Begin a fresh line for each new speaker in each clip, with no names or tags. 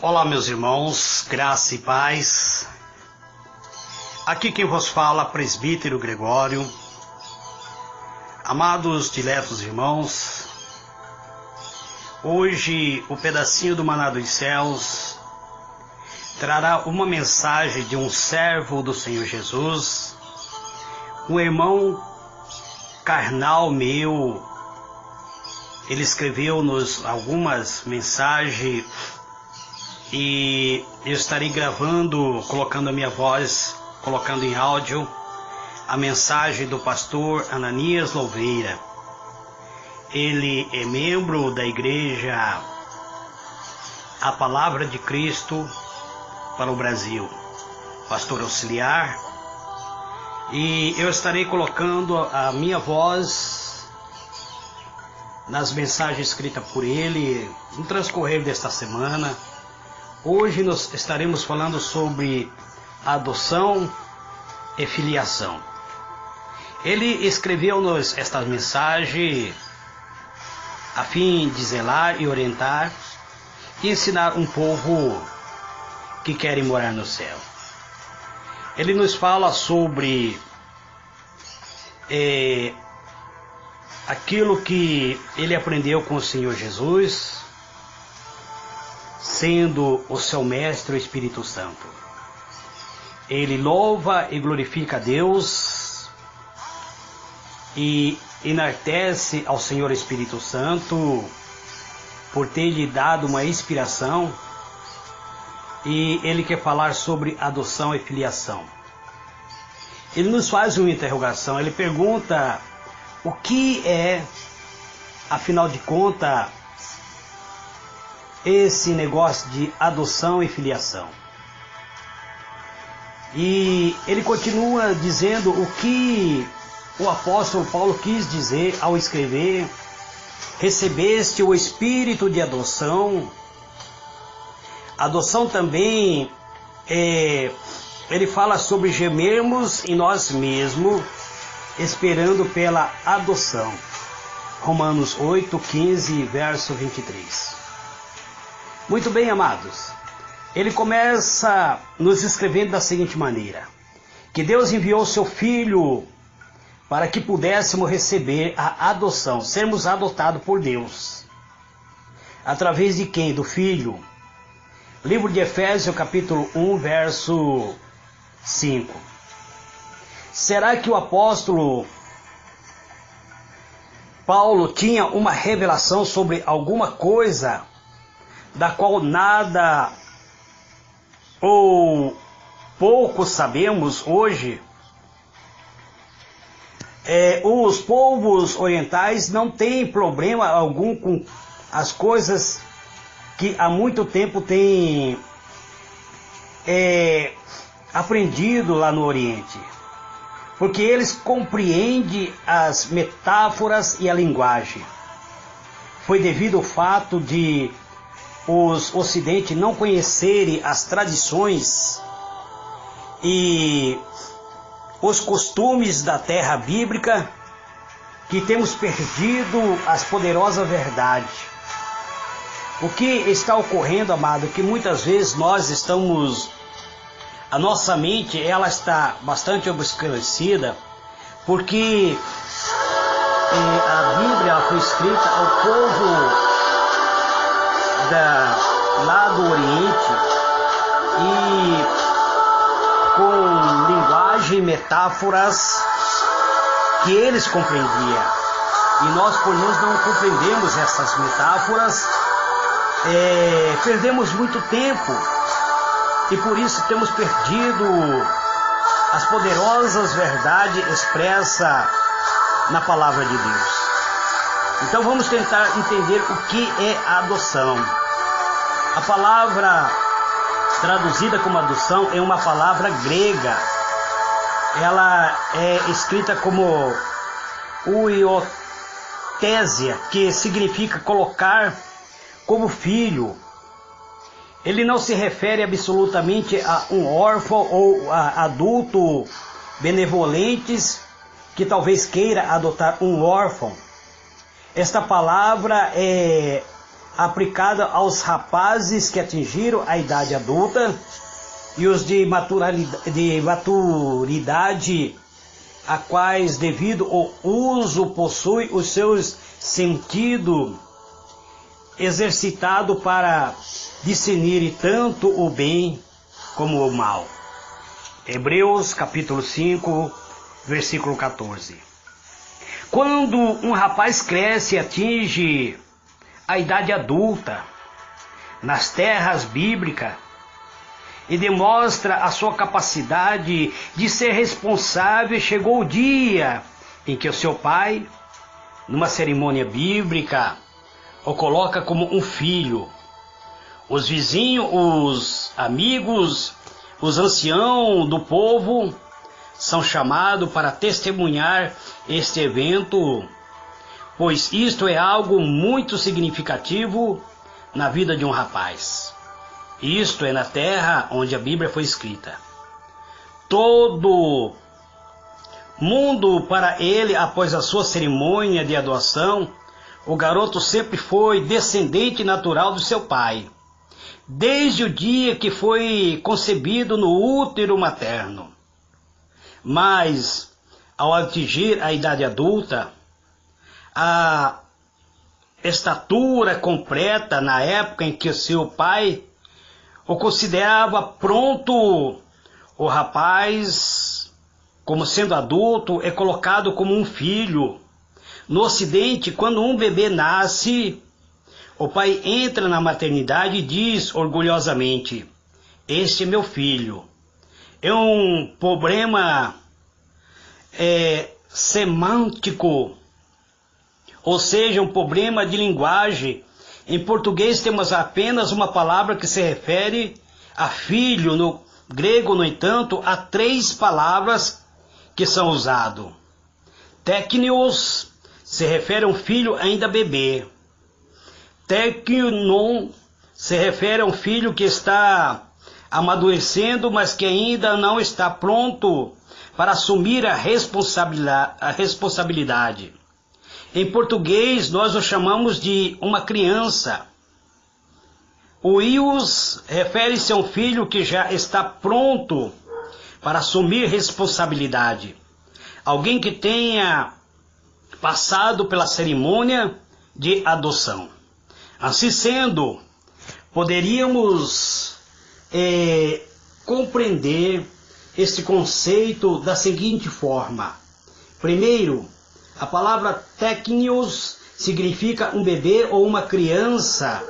Olá, meus irmãos, graça e paz. Aqui quem vos fala, presbítero Gregório. Amados, diletos irmãos, hoje o pedacinho do Maná dos Céus trará uma mensagem de um servo do Senhor Jesus, um irmão carnal meu. Ele escreveu-nos algumas mensagens e eu estarei gravando, colocando a minha voz, colocando em áudio a mensagem do pastor Ananias Louveira. Ele é membro da igreja A Palavra de Cristo para o Brasil, pastor auxiliar, e eu estarei colocando a minha voz nas mensagens escritas por ele no transcorrer desta semana. Hoje nós estaremos falando sobre adoção e filiação. Ele escreveu-nos esta mensagem a fim de zelar e orientar e ensinar um povo que quer morar no céu. Ele nos fala sobre aquilo que ele aprendeu com o Senhor Jesus, sendo o seu mestre o Espírito Santo. Ele louva e glorifica a Deus e enaltece ao Senhor Espírito Santo por ter lhe dado uma inspiração, e ele quer falar sobre adoção e filiação. Ele nos faz uma interrogação, ele pergunta o que é, afinal de contas, esse negócio de adoção e filiação. E ele continua dizendo o que o apóstolo Paulo quis dizer ao escrever: recebeste o espírito de adoção. Adoção também, ele fala sobre gemermos em nós mesmos, esperando pela adoção. Romanos 8, 15, verso 23. Muito bem, amados. Ele começa nos escrevendo da seguinte maneira: que Deus enviou seu Filho para que pudéssemos receber a adoção, sermos adotados por Deus. Através de quem? Do Filho. Livro de Efésios, capítulo 1, verso 5. Será que o apóstolo Paulo tinha uma revelação sobre alguma coisa da qual nada ou pouco sabemos hoje? Os povos orientais não têm problema algum com as coisas que há muito tempo têm aprendido lá no Oriente, porque eles compreendem as metáforas e a linguagem. Foi devido ao fato de os ocidentes não conhecerem as tradições e os costumes da terra bíblica, que temos perdido as poderosas verdades. O que está ocorrendo, amado, que muitas vezes nós estamos, a nossa mente ela está bastante obscurecida, porque a Bíblia ela foi escrita ao povo lá do Oriente, e com linguagem e metáforas que eles compreendiam. E nós, por nós não compreendemos essas metáforas, perdemos muito tempo, e por isso temos perdido as poderosas verdades expressas na palavra de Deus. Então vamos tentar entender o que é a adoção. A palavra traduzida como adoção é uma palavra grega. Ela é escrita como uiotésia, que significa colocar como filho. Ele não se refere absolutamente a um órfão ou a adulto benevolentes que talvez queira adotar um órfão. Esta palavra aplicada aos rapazes que atingiram a idade adulta e os de maturidade, a quais, devido ao uso, possuem os seus sentidos exercitados para discernir tanto o bem como o mal. Hebreus capítulo 5, versículo 14. Quando um rapaz cresce e atinge a idade adulta nas terras bíblicas e demonstra a sua capacidade de ser responsável, chegou o dia em que o seu pai, numa cerimônia bíblica, o coloca como um filho. Os vizinhos, os amigos, os anciãos do povo são chamados para testemunhar este evento, pois isto é algo muito significativo na vida de um rapaz. Isto é na terra onde a Bíblia foi escrita. Todo mundo para ele, após a sua cerimônia de adoção, o garoto sempre foi descendente natural do seu pai, desde o dia que foi concebido no útero materno. Mas, ao atingir a idade adulta, a estatura completa na época em que seu pai o considerava pronto, o rapaz, como sendo adulto, é colocado como um filho. No Ocidente, quando um bebê nasce, o pai entra na maternidade e diz orgulhosamente: "Este é meu filho." É um problema semântico, ou seja, um problema de linguagem. Em português temos apenas uma palavra que se refere a filho. No grego, no entanto, há 3 palavras que são usadas. Teknios se refere a um filho ainda bebê. Teknon se refere a um filho que está amadurecendo, mas que ainda não está pronto para assumir a responsabilidade. Em português, nós o chamamos de uma criança. O ius refere-se a um filho que já está pronto para assumir responsabilidade. Alguém que tenha passado pela cerimônia de adoção. Assim sendo, poderíamos compreender esse conceito da seguinte forma. Primeiro, a palavra teknios significa um bebê ou uma criança.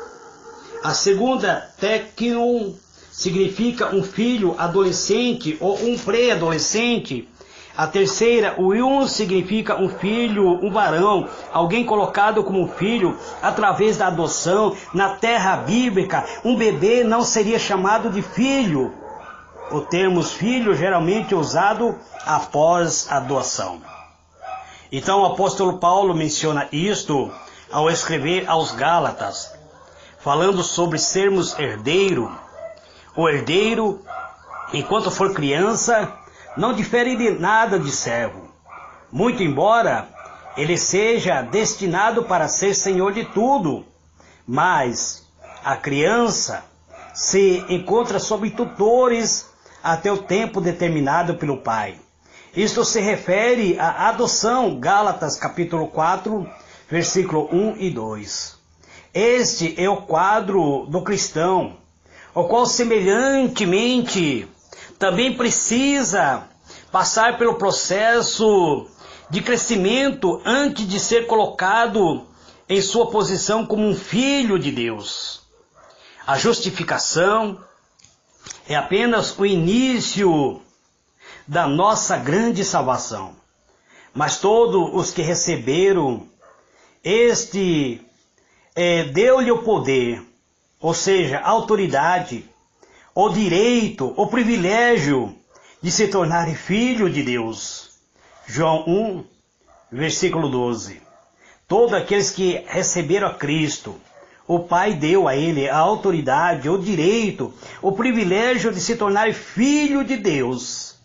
A segunda, teknon, significa um filho adolescente ou um pré-adolescente. A terceira, o yun, significa um filho, um varão, alguém colocado como um filho através da adoção. Na terra bíblica, um bebê não seria chamado de filho. O termo filho geralmente é usado após a adoção. Então o apóstolo Paulo menciona isto ao escrever aos Gálatas, falando sobre sermos herdeiro. O herdeiro, enquanto for criança, não difere de nada de servo, muito embora ele seja destinado para ser senhor de tudo. Mas a criança se encontra sob tutores até o tempo determinado pelo pai. Isto se refere à adoção, Gálatas capítulo 4, versículo 1 e 2. Este é o quadro do cristão, o qual semelhantemente também precisa passar pelo processo de crescimento antes de ser colocado em sua posição como um filho de Deus. A justificação é apenas o início da nossa grande salvação. Mas todos os que receberam deu-lhe o poder, ou seja, a autoridade, o direito, o privilégio de se tornar filho de Deus. João 1, versículo 12. Todos aqueles que receberam a Cristo, o Pai deu a ele a autoridade, o direito, o privilégio de se tornar filho de Deus.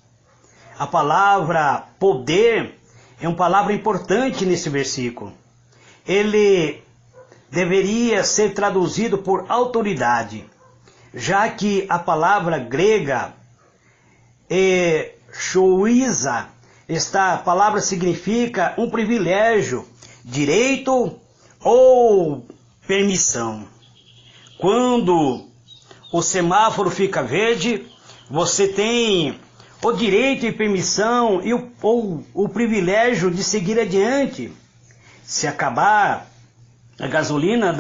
A palavra poder é uma palavra importante nesse versículo. Ele deveria ser traduzido por autoridade, já que a palavra grega exousia, esta palavra significa um privilégio, direito ou permissão. Quando o semáforo fica verde, você tem o direito e permissão ou o privilégio de seguir adiante. Se acabar a gasolina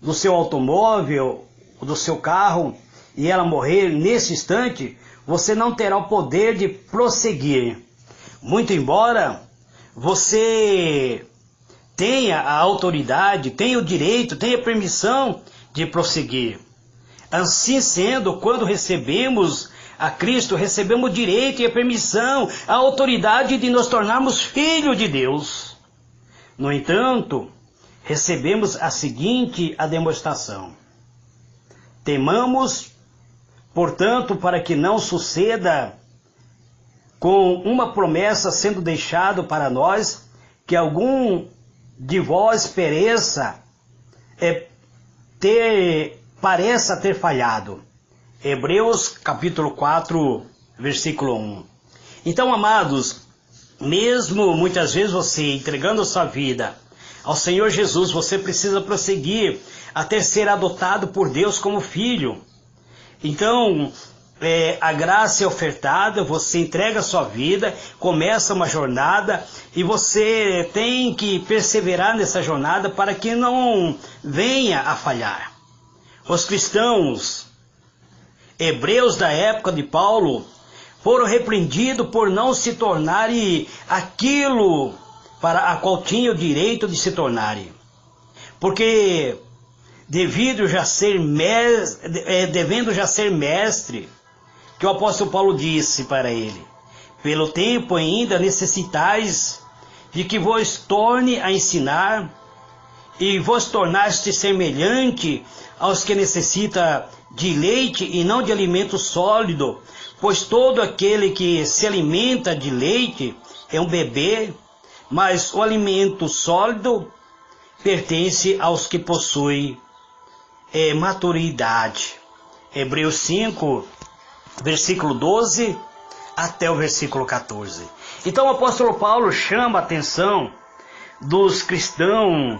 do seu automóvel, do seu carro, e ela morrer nesse instante, você não terá o poder de prosseguir. Muito embora você tenha a autoridade, tenha o direito, tenha a permissão de prosseguir. Assim sendo, quando recebemos a Cristo, recebemos o direito e a permissão, a autoridade de nos tornarmos filhos de Deus. No entanto, recebemos a seguinte demonstração: temamos, portanto, para que não suceda com uma promessa sendo deixado para nós, que algum de vós pareça ter falhado. Hebreus capítulo 4, versículo 1. Então, amados, mesmo muitas vezes você entregando a sua vida ao Senhor Jesus, você precisa prosseguir até ser adotado por Deus como filho. Então, a graça é ofertada, você entrega a sua vida, começa uma jornada e você tem que perseverar nessa jornada para que não venha a falhar. Os cristãos hebreus da época de Paulo foram repreendidos por não se tornarem aquilo para a qual tinham o direito de se tornarem. Porque devendo já ser mestre, que o apóstolo Paulo disse para ele: pelo tempo ainda necessitais de que vos torne a ensinar e vos tornaste semelhante aos que necessita de leite e não de alimento sólido, pois todo aquele que se alimenta de leite é um bebê, mas o alimento sólido pertence aos que possuem maturidade. Hebreus 5, versículo 12 até o versículo 14. Então o apóstolo Paulo chama a atenção dos cristãos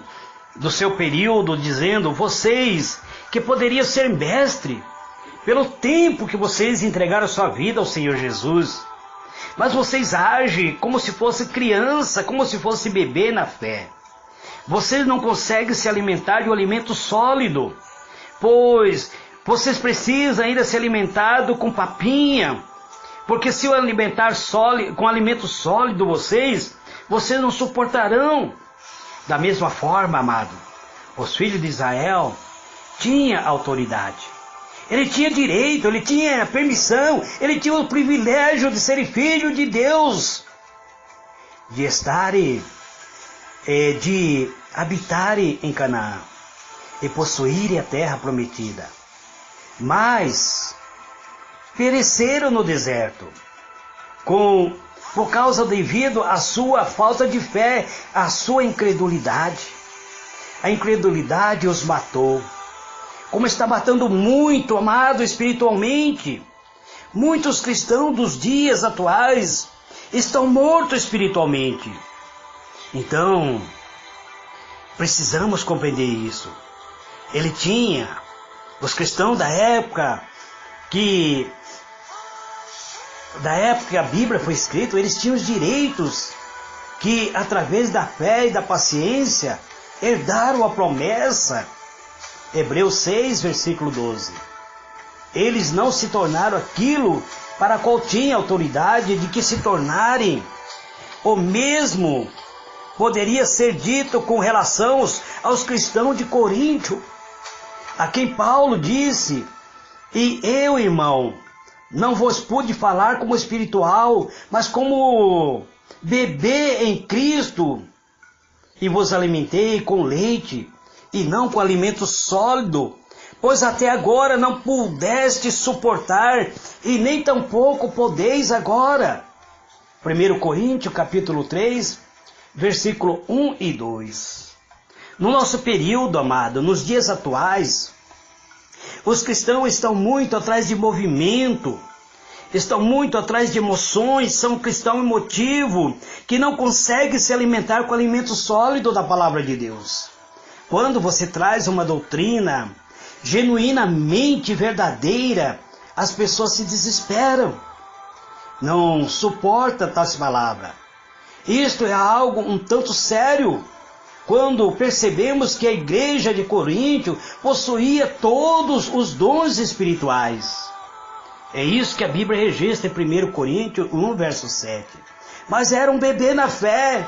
do seu período, dizendo: vocês que poderiam ser mestre, pelo tempo que vocês entregaram a sua vida ao Senhor Jesus, mas vocês agem como se fosse criança, como se fosse bebê na fé. Vocês não conseguem se alimentar de um alimento sólido, pois vocês precisam ainda se alimentar com papinha, porque se o alimentar com alimento sólido vocês não suportarão. Da mesma forma, amado, os filhos de Israel tinham autoridade. Ele tinha direito, ele tinha permissão, ele tinha o privilégio de ser filho de Deus, de estarem, de habitarem em Canaã e possuírem a terra prometida. Mas pereceram no deserto, por causa devido à sua falta de fé, à sua incredulidade. A incredulidade os matou, como está matando muito, amado, espiritualmente. Muitos cristãos dos dias atuais estão mortos espiritualmente. Então, precisamos compreender isso. Os cristãos da época que a Bíblia foi escrita, eles tinham os direitos que, através da fé e da paciência, herdaram a promessa. Hebreus 6, versículo 12. Eles não se tornaram aquilo para qual tinha autoridade de que se tornarem. O mesmo poderia ser dito com relação aos cristãos de Corinto, a quem Paulo disse: e eu, irmão, não vos pude falar como espiritual, mas como bebê em Cristo, e vos alimentei com leite, e não com alimento sólido, pois até agora não pudeste suportar, e nem tampouco podeis agora. 1 Coríntios capítulo 3, versículo 1 e 2. No nosso período, amado, nos dias atuais, os cristãos estão muito atrás de movimento, estão muito atrás de emoções, são cristão emotivo, que não consegue se alimentar com o alimento sólido da palavra de Deus. Quando você traz uma doutrina genuinamente verdadeira, as pessoas se desesperam, não suportam tais palavras. Isto é algo um tanto sério, quando percebemos que a igreja de Corinto possuía todos os dons espirituais. É isso que a Bíblia registra em 1 Coríntios 1, verso 7. Mas era um bebê na fé,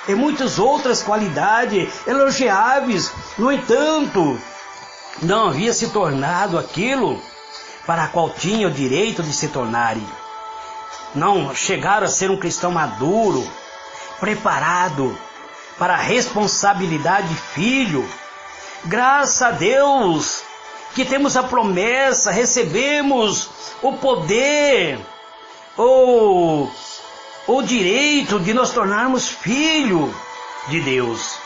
e muitas outras qualidades elogiáveis. No entanto, não havia se tornado aquilo para a qual tinha o direito de se tornarem. Não chegaram a ser um cristão maduro, preparado para a responsabilidade de filho. Graças a Deus que temos a promessa, recebemos o poder, o direito de nos tornarmos filho de Deus.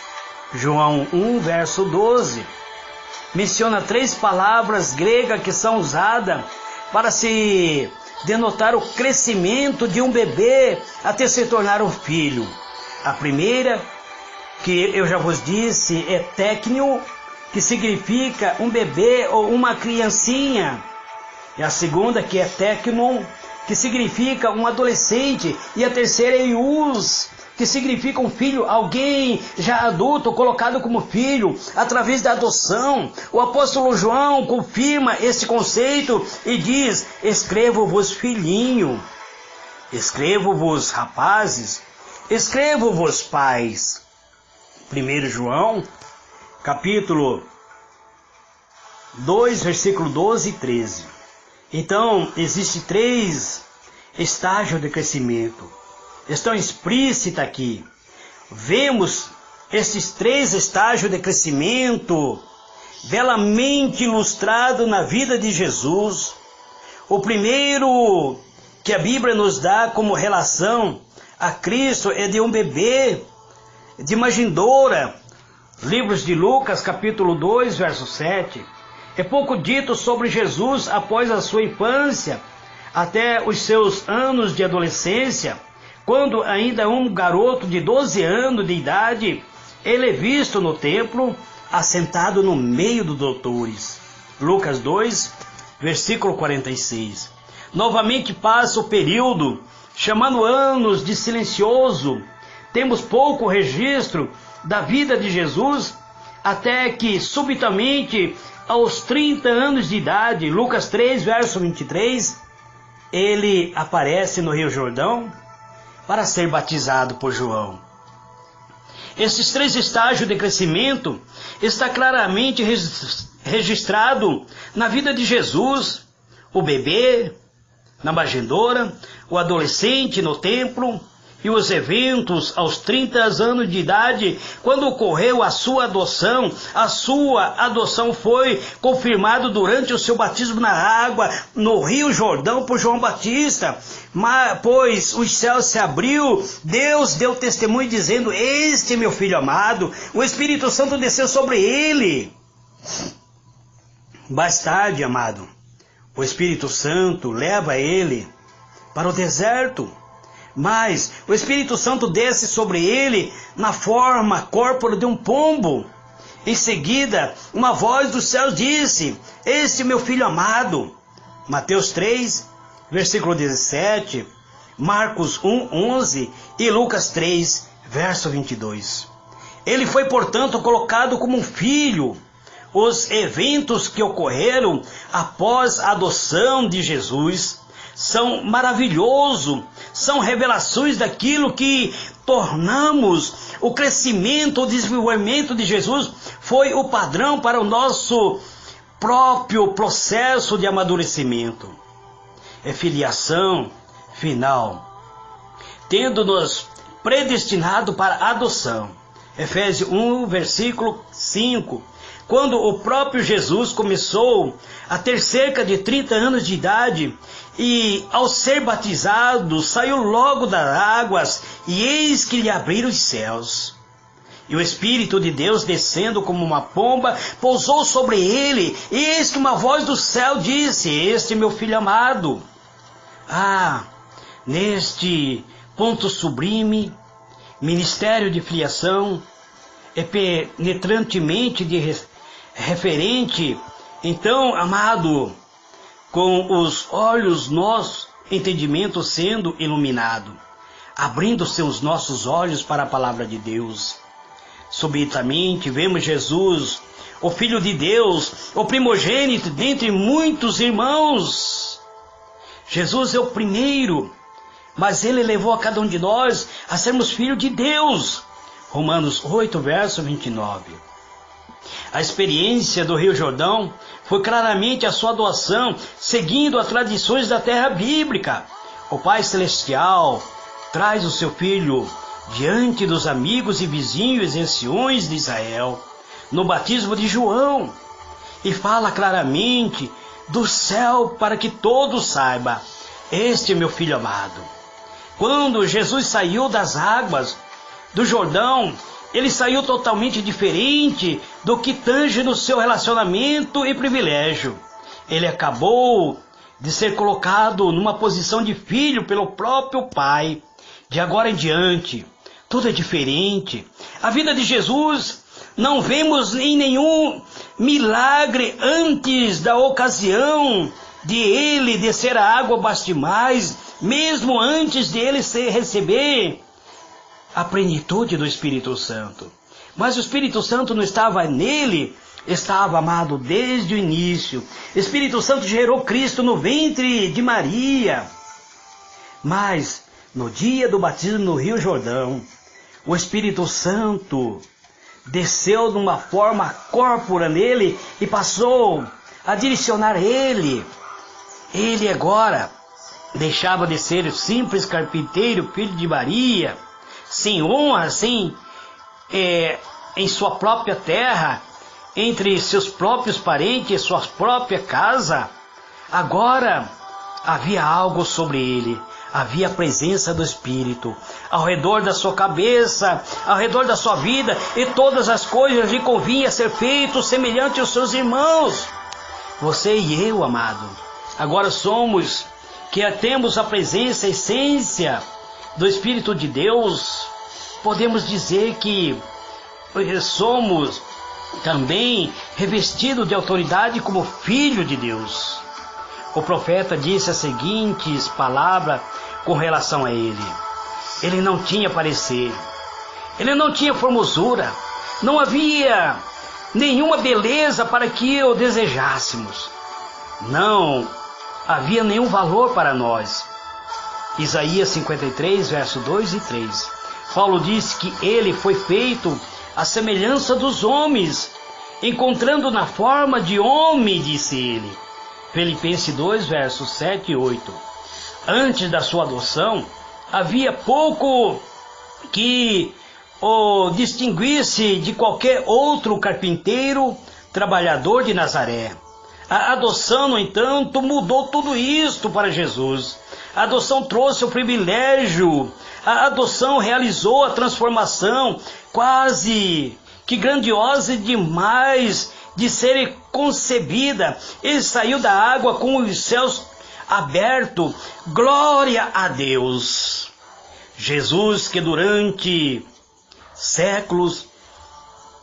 João 1, verso 12, menciona 3 palavras gregas que são usadas para se denotar o crescimento de um bebê até se tornar um filho. A primeira, que eu já vos disse, é técnio, que significa um bebê ou uma criancinha. E a segunda, que é tecnon, que significa um adolescente. E a terceira é ius, que significa um filho, alguém já adulto, colocado como filho, através da adoção. O apóstolo João confirma esse conceito e diz: escrevo-vos filhinho, escrevo-vos rapazes, escrevo-vos pais. 1 João, capítulo 2, versículo 12 e 13. Então, existem 3 estágios de crescimento. Estão explícitos aqui. Vemos esses 3 estágios de crescimento belamente ilustrado na vida de Jesus. O primeiro que a Bíblia nos dá como relação a Cristo é de um bebê, de manjedoura. Livros de Lucas, capítulo 2, verso 7. É pouco dito sobre Jesus após a sua infância, até os seus anos de adolescência. Quando ainda um garoto de 12 anos de idade, ele é visto no templo, assentado no meio dos doutores. Lucas 2, versículo 46. Novamente passa o período, chamando anos de silencioso. Temos pouco registro da vida de Jesus, até que subitamente, aos 30 anos de idade, Lucas 3, verso 23, ele aparece no Rio Jordão para ser batizado por João. Esses 3 estágios de crescimento está claramente registrado na vida de Jesus: o bebê na manjedoura, o adolescente no templo, e os eventos aos 30 anos de idade, quando ocorreu a sua adoção. A sua adoção foi confirmada durante o seu batismo na água, no Rio Jordão, por João Batista. Mas, pois os céus se abriu, Deus deu testemunho dizendo: este é meu filho amado. O Espírito Santo desceu sobre ele. Mais tarde, amado, o Espírito Santo leva ele para o deserto. Mas o Espírito Santo desce sobre ele na forma corpórea de um pombo. Em seguida, uma voz dos céus disse: este é meu filho amado. Mateus 3, versículo 17, Marcos 1, 11 e Lucas 3, verso 22. Ele foi, portanto, colocado como um filho. Os eventos que ocorreram após a adoção de Jesus são maravilhosos, são revelações daquilo que tornamos. O crescimento, o desenvolvimento de Jesus foi o padrão para o nosso próprio processo de amadurecimento. É filiação final, tendo-nos predestinado para a adoção. Efésios 1, versículo 5. Quando o próprio Jesus começou a ter cerca de 30 anos de idade, e ao ser batizado, saiu logo das águas, e eis que lhe abriram os céus. E o Espírito de Deus, descendo como uma pomba, pousou sobre ele. E eis que uma voz do céu disse: este é meu filho amado. Neste ponto sublime, ministério de filiação, é penetrantemente referente, então, amado, com os olhos nosso entendimento sendo iluminado, abrindo seus nossos olhos para a palavra de Deus. Subitamente vemos Jesus, o Filho de Deus, o primogênito dentre muitos irmãos. Jesus é o primeiro, mas ele levou a cada um de nós a sermos filhos de Deus. Romanos 8, verso 29. A experiência do Rio Jordão foi claramente a sua doação, seguindo as tradições da terra bíblica. O Pai Celestial traz o seu Filho diante dos amigos e vizinhos e anciões de Israel, no batismo de João, e fala claramente do céu para que todos saibam: este é meu Filho amado. Quando Jesus saiu das águas do Jordão, ele saiu totalmente diferente do que tange no seu relacionamento e privilégio. Ele acabou de ser colocado numa posição de filho pelo próprio Pai. De agora em diante, tudo é diferente. A vida de Jesus, não vemos em nenhum milagre antes da ocasião de ele descer a água bastimais, mesmo antes de ele receber a plenitude do Espírito Santo. Mas o Espírito Santo não estava nele, estava, amado, desde o início. O Espírito Santo gerou Cristo no ventre de Maria. Mas no dia do batismo no Rio Jordão, o Espírito Santo desceu de uma forma corpórea nele e passou a direcionar ele. Ele agora deixava de ser o simples carpinteiro, filho de Maria, sem honra, em sua própria terra, entre seus próprios parentes, sua própria casa. Agora havia algo sobre ele. Havia a presença do Espírito ao redor da sua cabeça, ao redor da sua vida, e todas as coisas lhe convinha ser feito semelhante aos seus irmãos. Você e eu, amado, agora temos a presença, a essência do Espírito de Deus. Podemos dizer que somos também revestidos de autoridade como filho de Deus. O profeta disse as seguintes palavras com relação a ele: ele não tinha parecer, ele não tinha formosura, não havia nenhuma beleza para que o desejássemos, não havia nenhum valor para nós. Isaías 53, verso 2 e 3. Paulo disse que ele foi feito à semelhança dos homens, encontrando na forma de homem, disse ele. Filipenses 2, versos 7 e 8. Antes da sua adoção, havia pouco que o distinguisse de qualquer outro carpinteiro, trabalhador de Nazaré. A adoção, no entanto, mudou tudo isto para Jesus. A adoção trouxe o privilégio, a adoção realizou a transformação quase que grandiosa demais de ser concebida. Ele saiu da água com os céus abertos. Glória a Deus! Jesus, que durante séculos,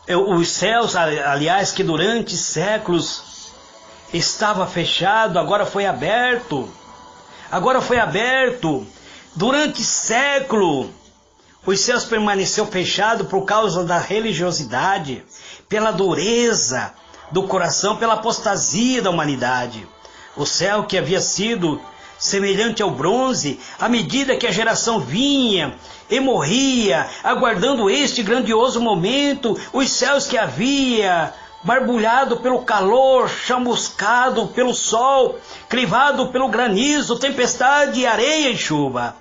os céus, aliás, que durante séculos estava fechado, agora foi aberto. Agora foi aberto. Durante século, os céus permaneceu fechado por causa da religiosidade, pela dureza do coração, pela apostasia da humanidade. O céu, que havia sido semelhante ao bronze, à medida que a geração vinha e morria, aguardando este grandioso momento, os céus que havia barbulhado pelo calor, chamuscado pelo sol, crivado pelo granizo, tempestade, areia e chuva,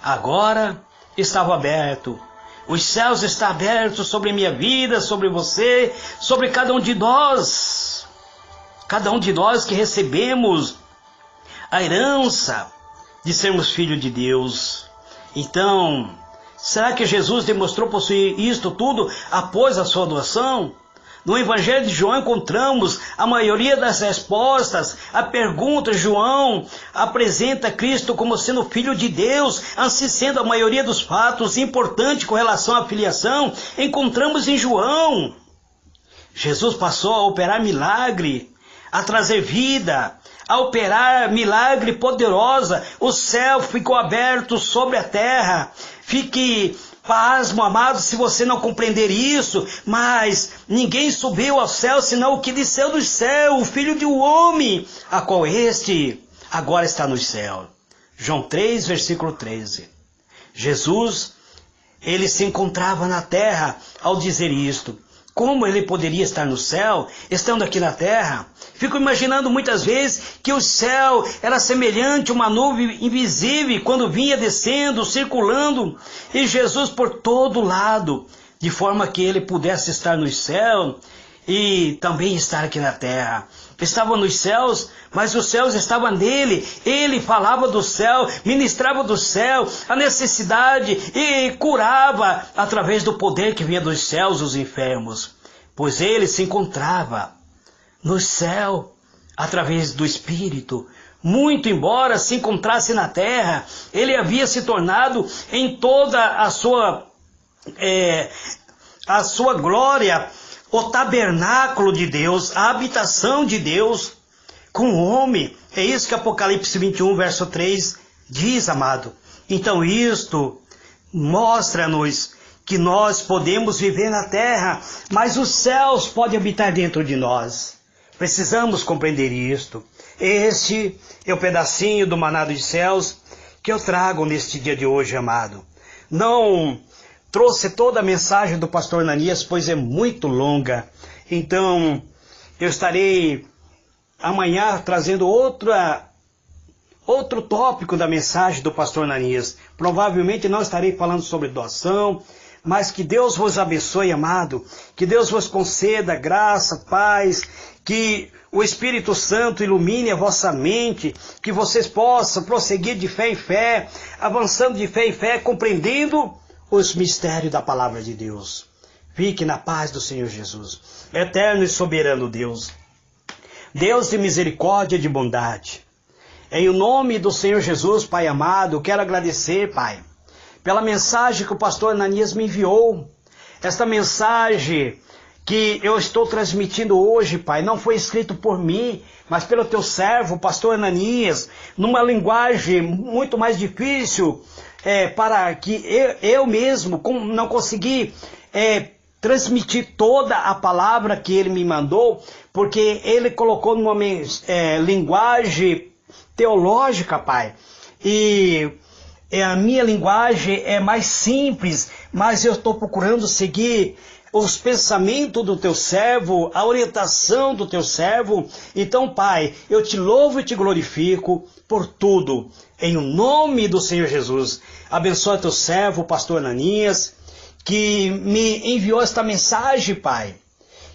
agora estava aberto. Os céus estão abertos sobre a minha vida, sobre você, sobre cada um de nós. Cada um de nós que recebemos a herança de sermos filhos de Deus. Então, Será que Jesus demonstrou possuir isto tudo após a sua doação? No Evangelho de João encontramos a maioria das respostas. A pergunta, João apresenta Cristo como sendo Filho de Deus, assim sendo a maioria dos fatos importantes com relação à filiação, encontramos em João. Jesus passou a operar milagre, a trazer vida, a operar milagre poderosa. O céu ficou aberto sobre a terra. Fique pasmo, amado, se você não compreender isso, mas ninguém subiu ao céu, senão o que desceu do céu, o Filho do Homem, a qual este agora está no céu. João 3, versículo 13. Jesus, ele se encontrava na terra ao dizer isto. Como ele poderia estar no céu, estando aqui na terra? Fico imaginando muitas vezes que o céu era semelhante a uma nuvem invisível quando vinha descendo, circulando, e Jesus por todo lado, de forma que ele pudesse estar no céu e também estar aqui na terra. Estava nos céus, mas os céus estavam nele. Ele falava do céu, ministrava do céu, a necessidade e curava através do poder que vinha dos céus os enfermos. Pois ele se encontrava no céu através do Espírito. Muito embora se encontrasse na terra, ele havia se tornado em toda a sua glória, o tabernáculo de Deus, a habitação de Deus com o homem. É isso que Apocalipse 21, verso 3 diz, amado. Então isto mostra-nos que nós podemos viver na terra, mas os céus podem habitar dentro de nós. Precisamos compreender isto. Este é o pedacinho do maná dos céus que eu trago neste dia de hoje, amado. Não trouxe toda a mensagem do pastor Ananias, pois é muito longa. Então, eu estarei amanhã trazendo outro tópico da mensagem do pastor Ananias. Provavelmente não estarei falando sobre doação, mas que Deus vos abençoe, amado. Que Deus vos conceda graça, paz, que o Espírito Santo ilumine a vossa mente, que vocês possam prosseguir de fé em fé, avançando de fé em fé, compreendendo os mistérios da palavra de Deus. Fique na paz do Senhor Jesus, eterno e soberano Deus, Deus de misericórdia e de bondade. Em o nome do Senhor Jesus, Pai amado, quero agradecer, Pai, pela mensagem que o pastor Ananias me enviou. Esta mensagem que eu estou transmitindo hoje, Pai, não foi escrito por mim, mas pelo teu servo, o pastor Ananias, numa linguagem muito mais difícil, para que eu mesmo não consegui transmitir toda a palavra que ele me mandou, porque ele colocou numa linguagem teológica, Pai, e a minha linguagem é mais simples, mas eu estou procurando seguir os pensamentos do teu servo, a orientação do teu servo. Então, Pai, eu te louvo e te glorifico por tudo, em o nome do Senhor Jesus. Abençoa teu servo, o pastor Ananias, que me enviou esta mensagem, Pai.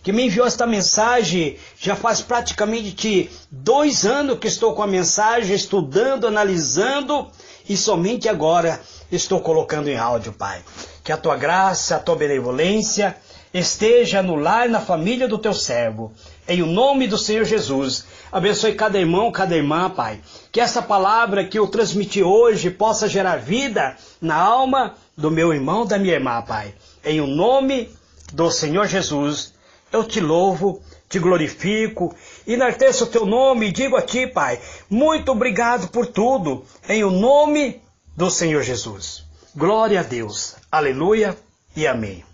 Que me enviou esta mensagem, já faz praticamente 2 anos que estou com a mensagem, estudando, analisando, e somente agora estou colocando em áudio, Pai. Que a tua graça, a tua benevolência esteja no lar, na família do teu servo. Em o nome do Senhor Jesus, abençoe cada irmão, cada irmã, Pai. Que essa palavra que eu transmiti hoje possa gerar vida na alma do meu irmão, da minha irmã, Pai. Em o nome do Senhor Jesus, eu te louvo, te glorifico, enalteço o teu nome e digo a ti, Pai, muito obrigado por tudo, em o nome do Senhor Jesus. Glória a Deus, aleluia e amém.